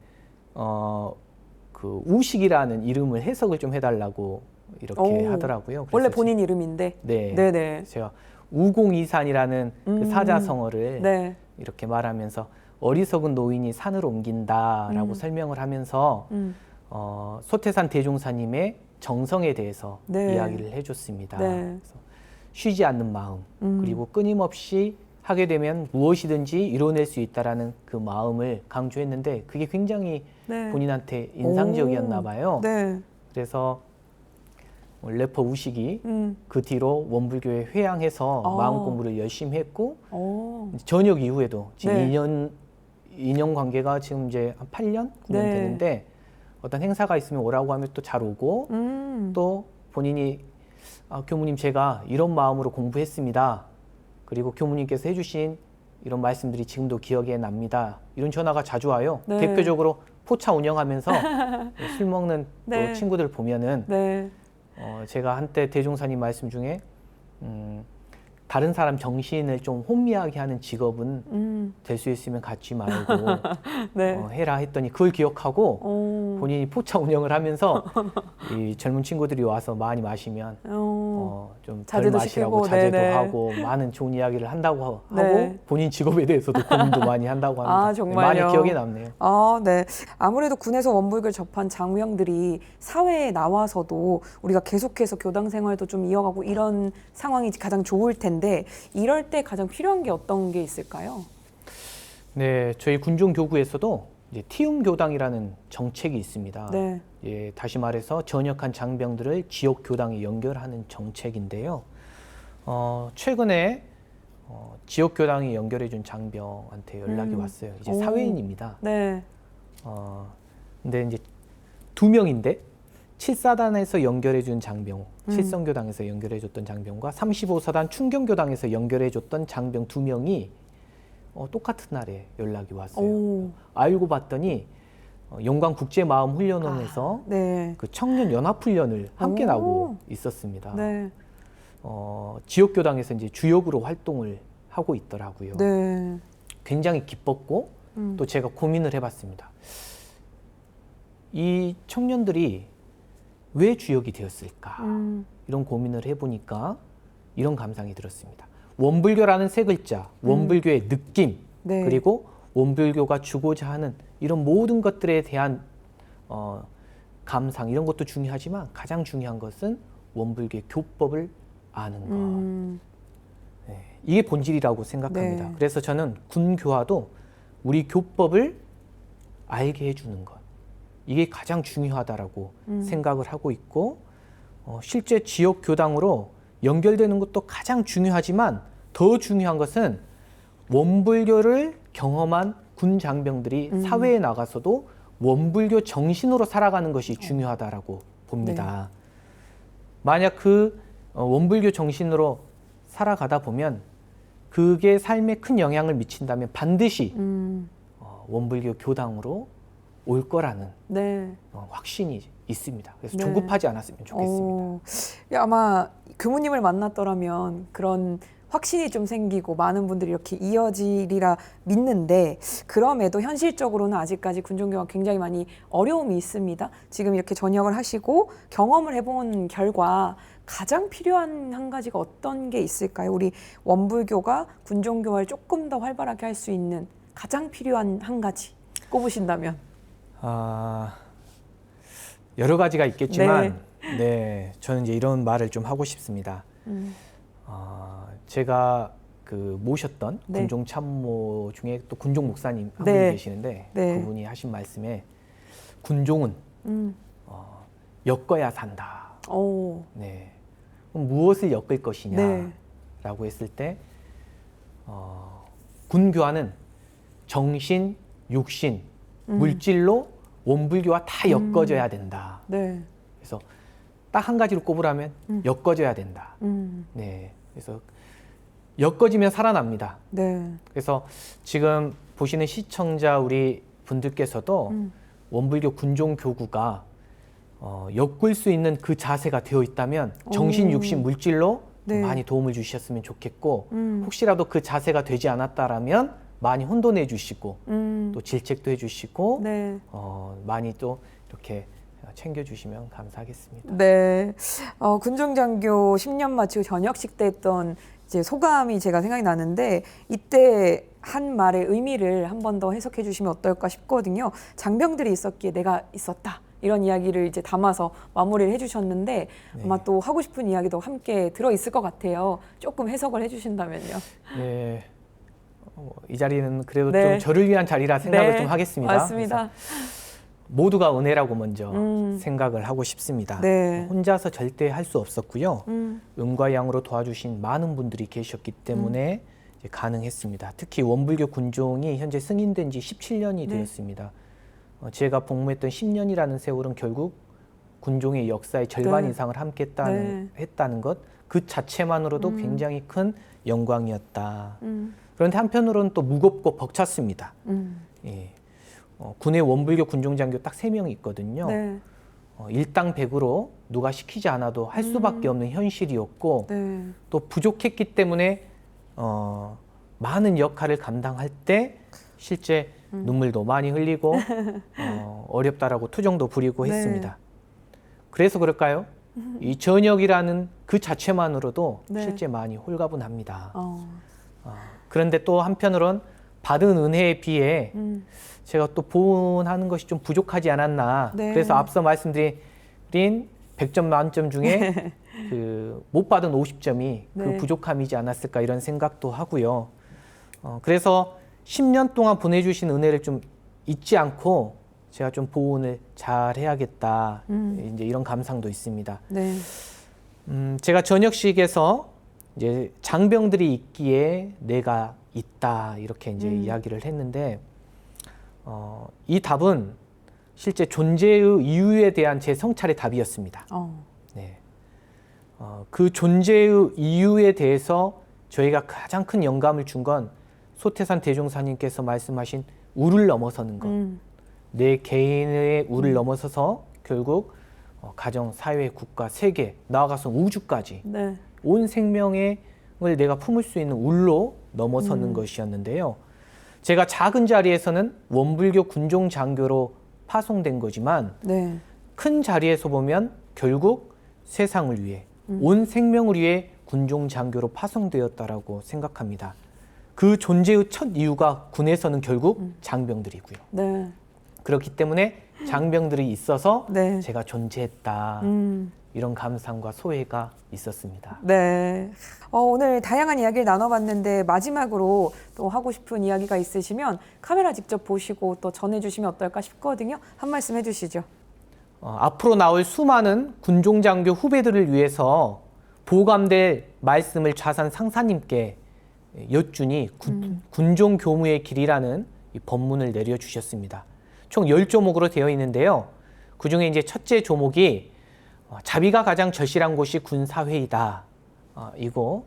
B: 그 우식이라는 이름을 해석을 좀 해달라고 이렇게
C: 오.
B: 하더라고요.
C: 원래
B: 그래서
C: 본인 이름인데.
B: 네,
C: 네네.
B: 제가 우공이산이라는 그 사자성어를
C: 네.
B: 이렇게 말하면서 어리석은 노인이 산을 옮긴다라고 설명을 하면서 소태산 대종사님의 정성에 대해서
C: 네.
B: 이야기를 해줬습니다.
C: 네.
B: 그래서 쉬지 않는 마음, 그리고 끊임없이 하게 되면 무엇이든지 이뤄낼 수 있다라는 그 마음을 강조했는데 그게 굉장히
C: 네.
B: 본인한테 인상적이었나 봐요.
C: 네.
B: 그래서 래퍼 우식이
C: 음.
B: 그 뒤로 원불교에 회양해서
C: 아.
B: 마음 공부를 열심히 했고
C: 오.
B: 전역 이후에도 지금
C: 네.
B: 2년 관계가 지금 이제 한 8년 9년
C: 네.
B: 되는데 어떤 행사가 있으면 오라고 하면 또 잘 오고 또 본인이 교무님 제가 이런 마음으로 공부했습니다. 그리고 교무님께서 해주신 이런 말씀들이 지금도 기억에 납니다. 이런 전화가 자주 와요.
C: 네.
B: 대표적으로 포차 운영하면서 술 먹는
C: 네.
B: 또 친구들 보면은
C: 네.
B: 제가 한때 대종사님 말씀 중에 다른 사람 정신을 좀 혼미하게 하는 직업은 될 수 있으면 갖지 말고
C: 네.
B: 해라 했더니 그걸 기억하고
C: 오.
B: 본인이 포차 운영을 하면서 이 젊은 친구들이 와서 많이 마시면 좀 덜
C: 자제도
B: 마시라고
C: 시키고,
B: 자제도
C: 네네.
B: 하고 많은 좋은 이야기를 한다고
C: 네.
B: 하고 본인 직업에 대해서도 고민도 많이 한다고 합니다.
C: 아, 정말요?
B: 많이 기억에 남네요.
C: 아, 네. 아무래도 군에서 원불교를 접한 장병들이 사회에 나와서도 우리가 계속해서 교당 생활도 좀 이어가고 이런 상황이 가장 좋을 텐데 이럴 때 가장 필요한 게 어떤 게 있을까요?
B: 네, 저희 군종 교구에서도 이제 티움 교당이라는 정책이 있습니다.
C: 네.
B: 예, 다시 말해서 전역한 장병들을 지역 교당에 연결하는 정책인데요. 최근에 지역 교당에 연결해준 장병한테 연락이 왔어요. 이제
C: 오.
B: 사회인입니다.
C: 네.
B: 근데 이제 2명인데 7사단에서 연결해준 장병, 칠성교당에서 연결해줬던 장병과 35사단 충경교당에서 연결해줬던 장병 2명이 똑같은 날에 연락이 왔어요.
C: 오.
B: 알고 봤더니 영광국제마음훈련원에서
C: 네.
B: 그 청년 연합훈련을 함께
C: 오.
B: 나오고 있었습니다.
C: 네.
B: 지역교당에서 이제 주역으로 활동을 하고 있더라고요.
C: 네.
B: 굉장히 기뻤고 또 제가 고민을 해봤습니다. 이 청년들이 왜 주역이 되었을까? 이런 고민을 해보니까 이런 감상이 들었습니다. 원불교라는 세 글자, 원불교의 느낌,
C: 네.
B: 그리고 원불교가 주고자 하는 이런 모든 것들에 대한 감상, 이런 것도 중요하지만 가장 중요한 것은 원불교의 교법을 아는 것. 네, 이게 본질이라고 생각합니다.
C: 네.
B: 그래서 저는 군교화도 우리 교법을 알게 해주는 것, 이게 가장 중요하다라고 생각을 하고 있고 실제 지역 교당으로 연결되는 것도 가장 중요하지만 더 중요한 것은 원불교를 경험한 군 장병들이 사회에 나가서도 원불교 정신으로 살아가는 것이 중요하다라고 봅니다. 만약 그 원불교 정신으로 살아가다 보면 그게 삶에 큰 영향을 미친다면 반드시 원불교 교당으로 올 거라는
C: 네.
B: 확신이 있습니다. 그래서
C: 네.
B: 조급하지 않았으면 좋겠습니다.
C: 아마 교무님을 만났더라면 그런 확신이 좀 생기고 많은 분들이 이렇게 이어지리라 믿는데 그럼에도 현실적으로는 아직까지 군종교가 굉장히 많이 어려움이 있습니다. 지금 이렇게 전역을 하시고 경험을 해본 결과 가장 필요한 한 가지가 어떤 게 있을까요? 우리 원불교가 군종교화를 조금 더 활발하게 할 수 있는 가장 필요한 한 가지 꼽으신다면?
B: 여러 가지가 있겠지만 네, 저는 이제 이런 말을 좀 하고 싶습니다. 제가 그 모셨던
C: 네.
B: 군종 참모 중에 또 군종 목사님 한
C: 네.
B: 분이 계시는데
C: 네.
B: 그분이 하신 말씀에 군종은 엮어야 산다.
C: 오.
B: 네. 그럼 무엇을 엮을 것이냐라고
C: 네.
B: 했을 때 군교화는 정신, 육신, 물질로 원불교와 다 엮어져야 된다.
C: 네.
B: 그래서 딱 한 가지로 꼽으라면 엮어져야 된다. 네. 그래서 엮어지면 살아납니다.
C: 네.
B: 그래서 지금 보시는 시청자 우리 분들께서도 원불교 군종 교구가 엮을 수 있는 그 자세가 되어 있다면 정신, 육신, 물질로
C: 네.
B: 많이 도움을 주셨으면 좋겠고 혹시라도 그 자세가 되지 않았다라면 많이 혼돈해 주시고 또 질책도 해주시고
C: 네.
B: 많이 또 이렇게 챙겨주시면 감사하겠습니다.
C: 네. 군종장교 10년 마치고 전역식 때 했던 이제 소감이 제가 생각이 나는데 이때 한 말의 의미를 한 번 더 해석해 주시면 어떨까 싶거든요. 장병들이 있었기에 내가 있었다. 이런 이야기를 이제 담아서 마무리를 해주셨는데 아마 또 하고 싶은 이야기도 함께 들어 있을 것 같아요. 조금 해석을 해주신다면요.
B: 네. 이 자리는 그래도
C: 네.
B: 좀 저를 위한 자리라 생각을
C: 네,
B: 좀 하겠습니다.
C: 맞습니다.
B: 모두가 은혜라고 먼저 생각을 하고 싶습니다.
C: 네.
B: 혼자서 절대 할 수 없었고요. 음과 양으로 도와주신 많은 분들이 계셨기 때문에 이제 가능했습니다. 특히 원불교 군종이 현재 승인된 지 17년이
C: 네.
B: 되었습니다. 제가 복무했던 10년이라는 세월은 결국 군종의 역사의 절반
C: 네.
B: 이상을 함께
C: 네.
B: 했다는 것, 그 자체만으로도 굉장히 큰 영광이었다.
C: 음.
B: 그런데 한편으로는 또 무겁고 벅찼습니다. 예. 군의 원불교 군종장교 딱 3명이 있거든요.
C: 네.
B: 일당백으로 누가 시키지 않아도 할 수밖에 없는 현실이었고
C: 네.
B: 또 부족했기 때문에 많은 역할을 감당할 때 실제 눈물도 많이 흘리고 어렵다라고 투정도 부리고
C: 네.
B: 했습니다. 그래서 그럴까요? 이 전역이라는 그 자체만으로도
C: 네.
B: 실제 많이 홀가분합니다. 그런데 또 한편으론 받은 은혜에 비해 제가 또 보온하는 것이 좀 부족하지 않았나.
C: 네.
B: 그래서 앞서 말씀드린 100점 만점 중에 그 못 받은 50점이 그
C: 네.
B: 부족함이지 않았을까 이런 생각도 하고요. 그래서 10년 동안 보내주신 은혜를 좀 잊지 않고 제가 좀 보온을 잘 해야겠다. 이제 이런 감상도 있습니다.
C: 네.
B: 제가 저녁식에서 이제 장병들이 있기에 내가 있다 이렇게 이제 이야기를 했는데 이 답은 실제 존재의 이유에 대한 제 성찰의 답이었습니다. 네. 그 존재의 이유에 대해서 저희가 가장 큰 영감을 준 건 소태산 대종사님께서 말씀하신 우를 넘어서는 것. 내 개인의 우를 넘어서서 결국 가정, 사회, 국가, 세계, 나아가서 우주까지
C: 네.
B: 온 생명을 내가 품을 수 있는 울로 넘어서는 것이었는데요. 제가 작은 자리에서는 원불교 군종 장교로 파송된 거지만
C: 네.
B: 큰 자리에서 보면 결국 세상을 위해 온 생명을 위해 군종 장교로 파송되었다라고 생각합니다. 그 존재의 첫 이유가 군에서는 결국 장병들이고요.
C: 네.
B: 그렇기 때문에 장병들이 있어서
C: 네.
B: 제가 존재했다. 이런 감상과 소회가 있었습니다.
C: 네. 오늘 다양한 이야기를 나눠봤는데 마지막으로 또 하고 싶은 이야기가 있으시면 카메라 직접 보시고 또 전해주시면 어떨까 싶거든요. 한 말씀 해주시죠.
B: 앞으로 나올 수많은 군종장교 후배들을 위해서 보감될 말씀을 좌산 상사님께 여쭈니 군종교무의 길이라는 이 법문을 내려주셨습니다. 총 10조목으로 되어 있는데요. 그중에 이제 첫째 조목이 자비가 가장 절실한 곳이 군사회의다. 이고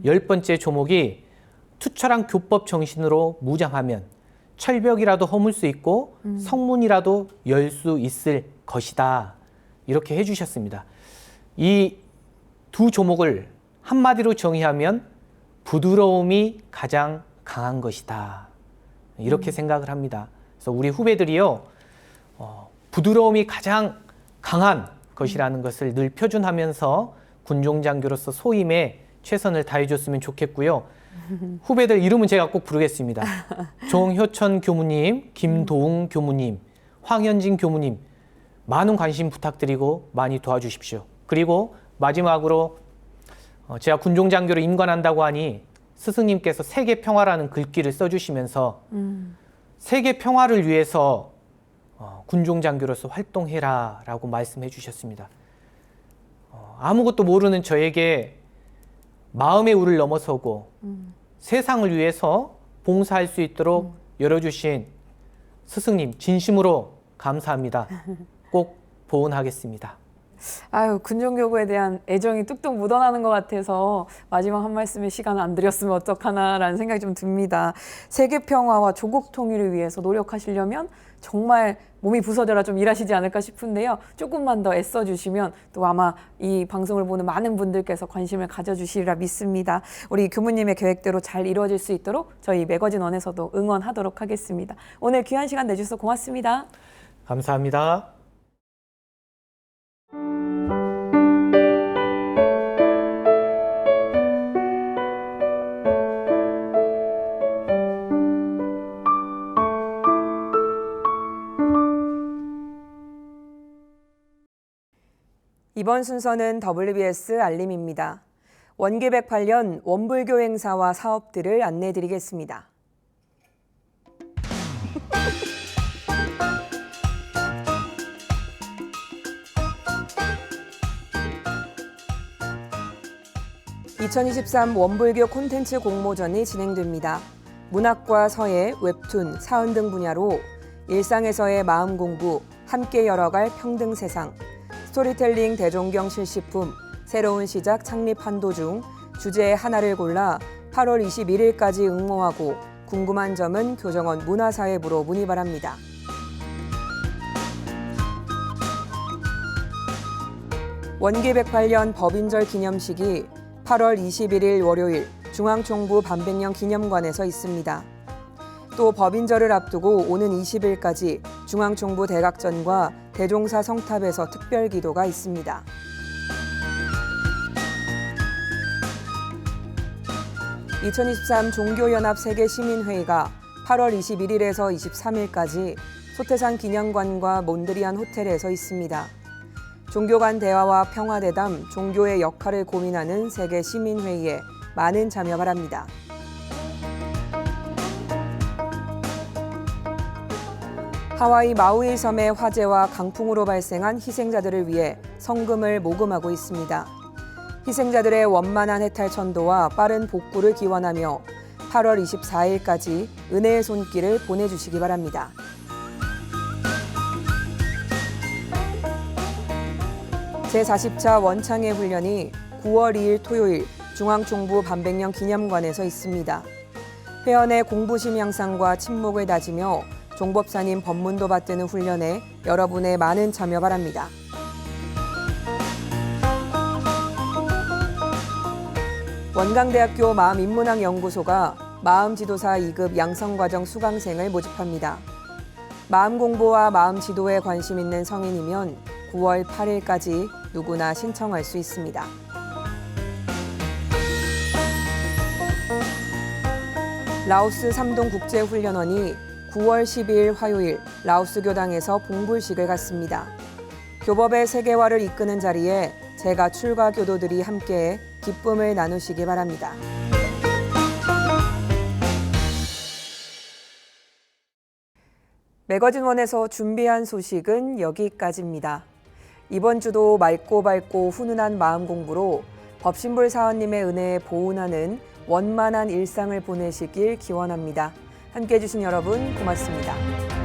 B: 10번째 조목이 투철한 교법 정신으로 무장하면 철벽이라도 허물 수 있고 성문이라도 열 수 있을 것이다. 이렇게 해주셨습니다. 이 두 조목을 한마디로 정의하면 부드러움이 가장 강한 것이다. 이렇게 생각을 합니다. 그래서 우리 후배들이요, 부드러움이 가장 강한 것이라는 것을 늘 표준하면서 군종장교로서 소임에 최선을 다해줬으면 좋겠고요. 후배들 이름은 제가 꼭 부르겠습니다. 정효천 교무님, 김도웅 교무님, 황현진 교무님, 많은 관심 부탁드리고 많이 도와주십시오. 그리고 마지막으로 제가 군종장교로 임관한다고 하니 스승님께서 세계 평화라는 글귀를 써주시면서 세계 평화를 위해서 군종장교로서 활동해라 라고 말씀해 주셨습니다. 아무것도 모르는 저에게 마음의 우를 넘어서고 세상을 위해서 봉사할 수 있도록 열어주신 스승님 진심으로 감사합니다. 꼭 보온하겠습니다.
C: 아유, 군종교구에 대한 애정이 뚝뚝 묻어나는 것 같아서 마지막 한 말씀의 시간을 안 드렸으면 어떡하나라는 생각이 좀 듭니다. 세계 평화와 조국 통일을 위해서 노력하시려면 정말 몸이 부서져라 좀 일하시지 않을까 싶은데요. 조금만 더 애써주시면 또 아마 이 방송을 보는 많은 분들께서 관심을 가져주시리라 믿습니다. 우리 교무님의 계획대로 잘 이루어질 수 있도록 저희 매거진 원에서도 응원하도록 하겠습니다. 오늘 귀한 시간 내주셔서 고맙습니다.
B: 감사합니다.
A: 이번 순서는 WBS 알림입니다. 원기 108년 원불교 행사와 사업들을 안내드리겠습니다. (2023) 원불교 콘텐츠 공모전이 진행됩니다. 문학과 서예, 웹툰, 사은 등 분야로 일상에서의 마음 공부, 함께 열어갈 평등 세상, 스토리텔링 대종경 실시품, 새로운 시작 창립 한도 중 주제 하나를 골라 8월 21일까지 응모하고 궁금한 점은 교정원 문화사회부로 문의 바랍니다. 원기 108년 법인절 기념식이 8월 21일 월요일 중앙총부 반백년 기념관에서 있습니다. 또 법인절을 앞두고 오는 20일까지 중앙총부 대각전과 대종사 성탑에서 특별기도가 있습니다. (2023) 종교연합 세계시민회의가 8월 21일에서 23일까지 소태산 기념관과 몬드리안 호텔에서 있습니다. 종교 간 대화와 평화대담, 종교의 역할을 고민하는 세계시민회의에 많은 참여 바랍니다. 하와이 마우이 섬의 화재와 강풍으로 발생한 희생자들을 위해 성금을 모금하고 있습니다. 희생자들의 원만한 해탈 천도와 빠른 복구를 기원하며 8월 24일까지 은혜의 손길을 보내주시기 바랍니다. 제40차 원창회 훈련이 9월 2일 토요일 중앙총부 반백년 기념관에서 있습니다. 회원의 공부심 향상과 침묵을 다지며 종법사님 법문도 받드는 훈련에 여러분의 많은 참여 바랍니다. 원광대학교 마음인문학연구소가 마음지도사 2급 양성과정 수강생을 모집합니다. 마음 공부와 마음 지도에 관심 있는 성인이면 9월 8일까지 누구나 신청할 수 있습니다. 라오스 삼동국제훈련원이 9월 12일 화요일 라오스 교당에서 봉불식을 갖습니다. 교법의 세계화를 이끄는 자리에 제가 출가 교도들이 함께해 기쁨을 나누시기 바랍니다. 매거진원에서 준비한 소식은 여기까지입니다. 이번 주도 맑고 밝고 훈훈한 마음 공부로 법신불 사원님의 은혜에 보은하는 원만한 일상을 보내시길 기원합니다. 함께해 주신 여러분 고맙습니다.